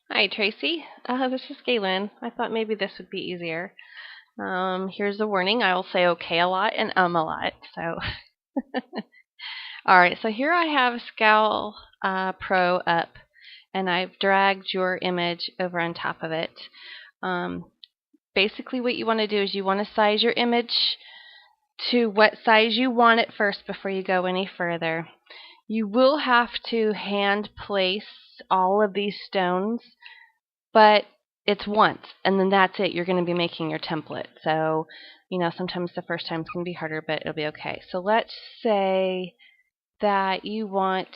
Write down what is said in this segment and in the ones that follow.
Hi, Tracy. This is Galen. I thought maybe this would be easier. Here's a warning. I will say okay a lot and a lot. So, all right. So here I have Scal Pro up, and I've dragged your image over on top of it. Um, Basically, what you want to do is you want to size your image to what size you want it first before you go any further. You will have to hand place all of these stones, but it's once, and then that's it. You're going to be making your template. So, sometimes the first time it's going to be harder, but it'll be okay. So let's say that you want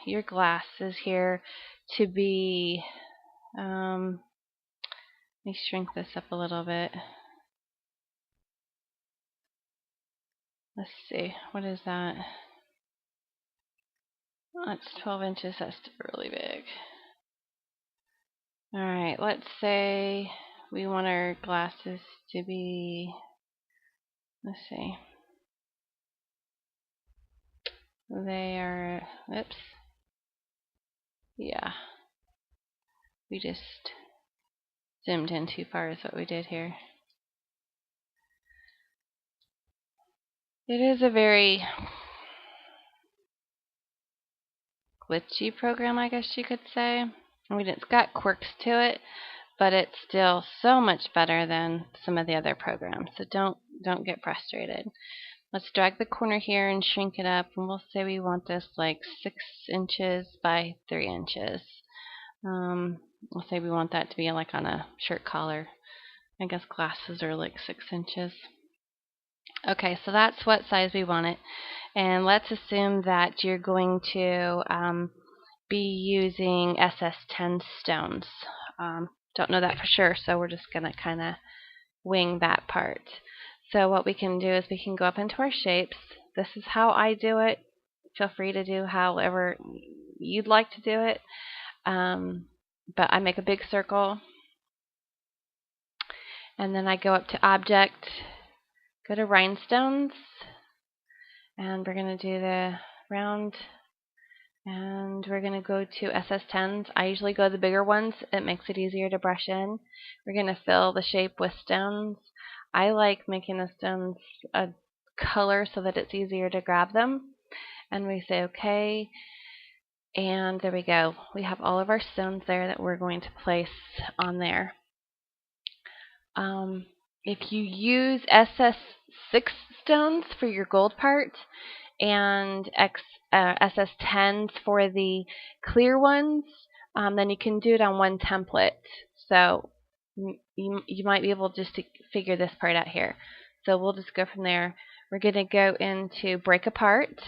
your glasses here to be, let me shrink this up a little bit. Let's see, what is that? Oh, that's 12 inches, that's really big. All right, let's say we want our glasses to be, let's see, they are, oops, yeah, we just zoomed in too far is what we did here. It is a very glitchy program, I guess you could say. I mean, it's got quirks to it, but it's still so much better than some of the other programs. So don't get frustrated. Let's drag the corner here and shrink it up, and we'll say we want this like 6 inches by 3 inches. We'll say we want that to be like on a shirt collar. I guess glasses are like 6 inches. Okay, so that's what size we want it. And let's assume that you're going to be using SS10 stones. Don't know that for sure, so we're just going to kind of wing that part. So what we can do is we can go up into our shapes. This is how I do it. Feel free to do however you'd like to do it. But I make a big circle, and then I go up to Object, go to Rhinestones, and we're going to do the round, and we're going to go to SS10s. I usually go the bigger ones. It makes it easier to brush in. We're going to fill the shape with stones. I like making the stones a color so that it's easier to grab them. And we say okay, and there we go. We have all of our stones there that we're going to place on there. If you use SS6 stones for your gold part and SS10s for the clear ones, then you can do it on one template. So you might be able just to figure this part out here. So we'll just go from there. We're going to go into break apart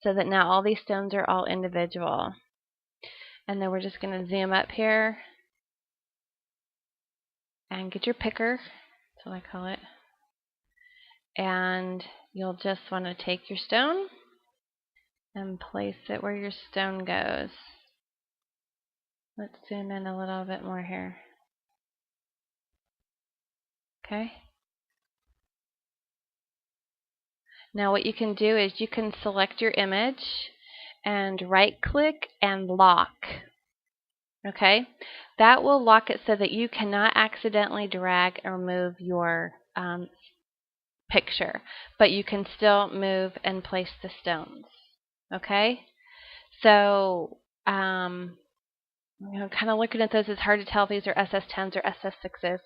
so that now all these stones are all individual. And then we're just going to zoom up here and get your picker. That's what I call it. And you'll just want to take your stone and place it where your stone goes. Let's zoom in a little bit more here. Okay. Now what you can do is you can select your image and right click and lock. Okay. That will lock it so that you cannot accidentally drag or move your picture, but you can still move and place the stones. Okay. So kind of looking at those, it's hard to tell if these are SS10s or SS6s.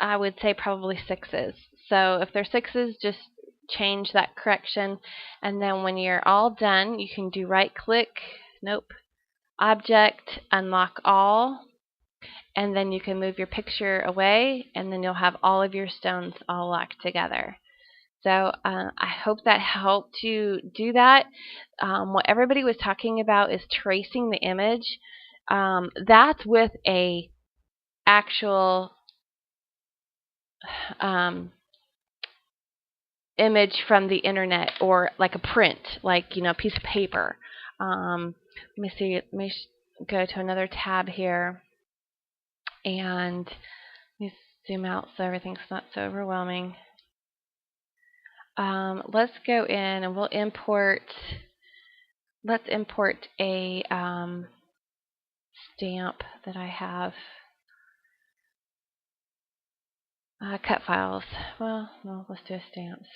I would say probably 6s. So if they're 6s, just change that correction. And then when you're all done, you can do right click, Object, unlock all, and then you can move your picture away, and then you'll have all of your stones all locked together. So I hope that helped you do that. What everybody was talking about is tracing the image. That's with a actual image from the internet, or like a print, like a piece of paper. Let me see. Let me go to another tab here, and let me zoom out so everything's not so overwhelming. Let's go in and we'll import. Let's import a stamp that I have. Cut files. Well, no, let's do stamps.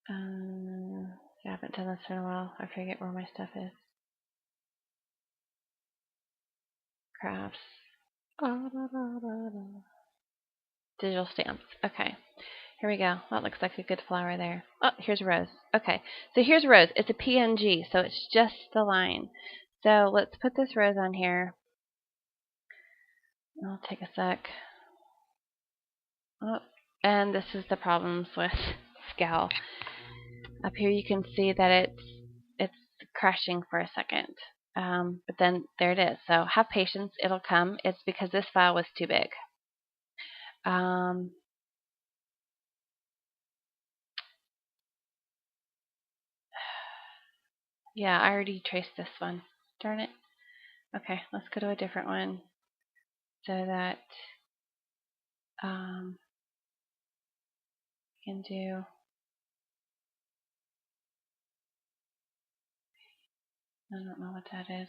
I haven't done this in a while. I forget where my stuff is. Crafts. Digital stamps. Okay. Here we go. That looks like a good flower there. Oh, here's a rose. Okay. So here's a rose. It's a PNG, so it's just the line. So let's put this rose on here. I'll take a sec. Oh, and this is the problems with Scal. Up here you can see that it's crashing for a second. But then there it is. So have patience. It'll come. It's because this file was too big. Yeah, I already traced this one. Darn it. Okay, let's go to a different one so that we can do. I don't know what that is.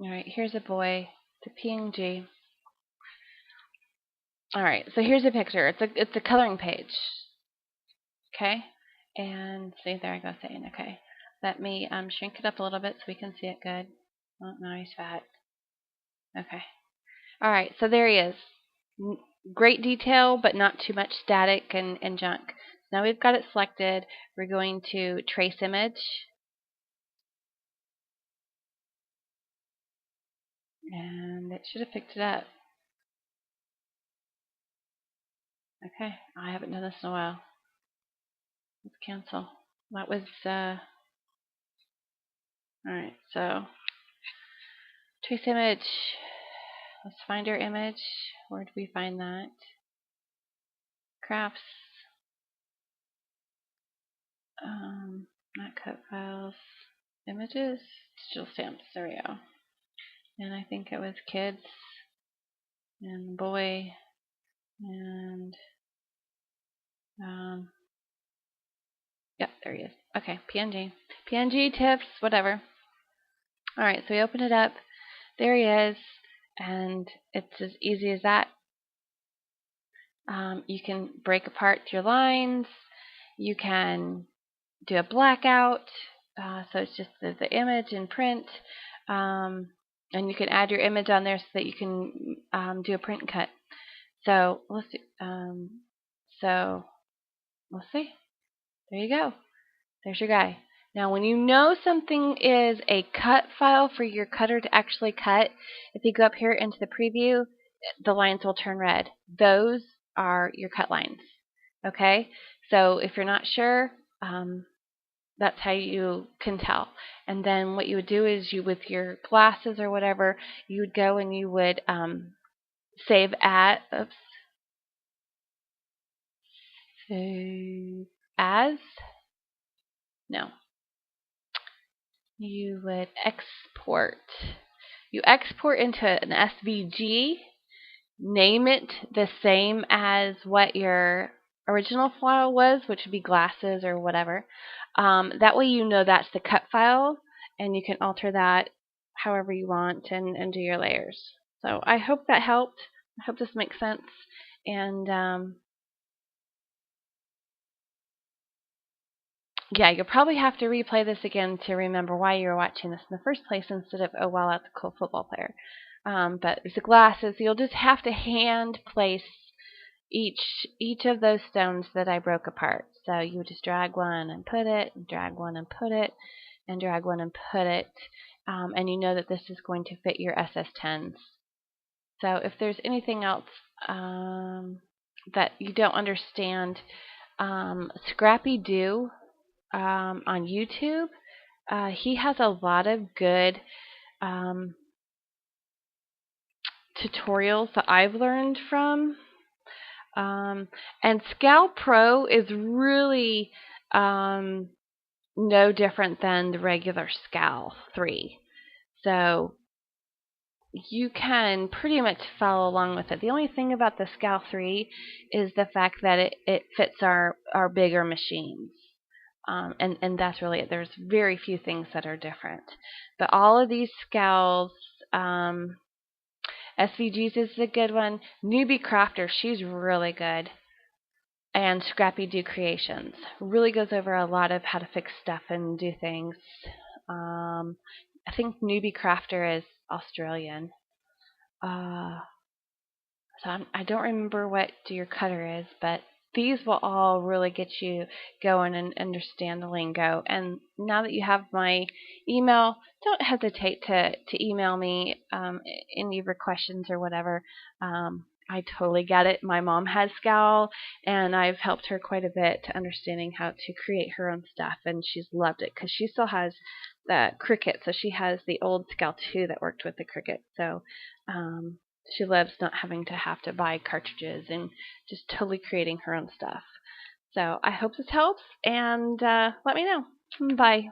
All right, here's a boy. It's a PNG. All right, so here's a picture. It's a coloring page. Okay, and see, there I go saying okay. Let me shrink it up a little bit so we can see it good. Oh, no, he's fat. Okay. All right, so there he is. Great detail, but not too much static and junk. Now we've got it selected. We're going to trace image. And it should have picked it up. Okay, I haven't done this in a while. Let's cancel. That was, alright, so trace image. Let's find our image. Where did we find that? Crafts. Not cut files. Images. Digital stamps. There we go. And I think it was kids and boy and yep, there he is. Okay, PNG. PNG tips, whatever. Alright, so we open it up. There he is. And it's as easy as that. You can break apart your lines. You can do a blackout. So it's just the image in print. And you can add your image on there so that you can do a print cut. So let's see. So let's see. There you go. There's your guy. Now, when you know something is a cut file for your cutter to actually cut, if you go up here into the preview, the lines will turn red. Those are your cut lines. Okay? So if you're not sure, that's how you can tell. And then what you would do is with your glasses or whatever, you would go and you would save as. No. You would export. You export into an SVG, name it the same as what your original file was, which would be glasses or whatever. That way you know that's the cut file, and you can alter that however you want and do your layers. So I hope that helped. I hope this makes sense. And yeah, you'll probably have to replay this again to remember why you were watching this in the first place instead of, oh, wow, that's a cool football player. But it's the glasses. You'll just have to hand place each of those stones that I broke apart. So you would just drag one and put it, and drag one and put it, and drag one and put it. And you know that this is going to fit your SS10s. So if there's anything else that you don't understand, Scrappy Doo on YouTube, he has a lot of good tutorials that I've learned from. And Scal Pro is really no different than the regular Scal 3. So you can pretty much follow along with it. The only thing about the Scal 3 is the fact that it fits our bigger machines. And that's really it. There's very few things that are different. But all of these Scals, SVG's is a good one. Newbie Crafter, she's really good. And Scrappy Do Creations really goes over a lot of how to fix stuff and do things. I think Newbie Crafter is Australian. So I don't remember what your cutter is, but these will all really get you going and understand the lingo. And now that you have my email, don't hesitate to email me any of your questions or whatever. I totally get it. My mom has Scal, and I've helped her quite a bit to understanding how to create her own stuff, and she's loved it because she still has the Cricut, so she has the old Scal 2 that worked with the Cricut. So she loves not having to buy cartridges and just totally creating her own stuff. So I hope this helps, and let me know. Bye.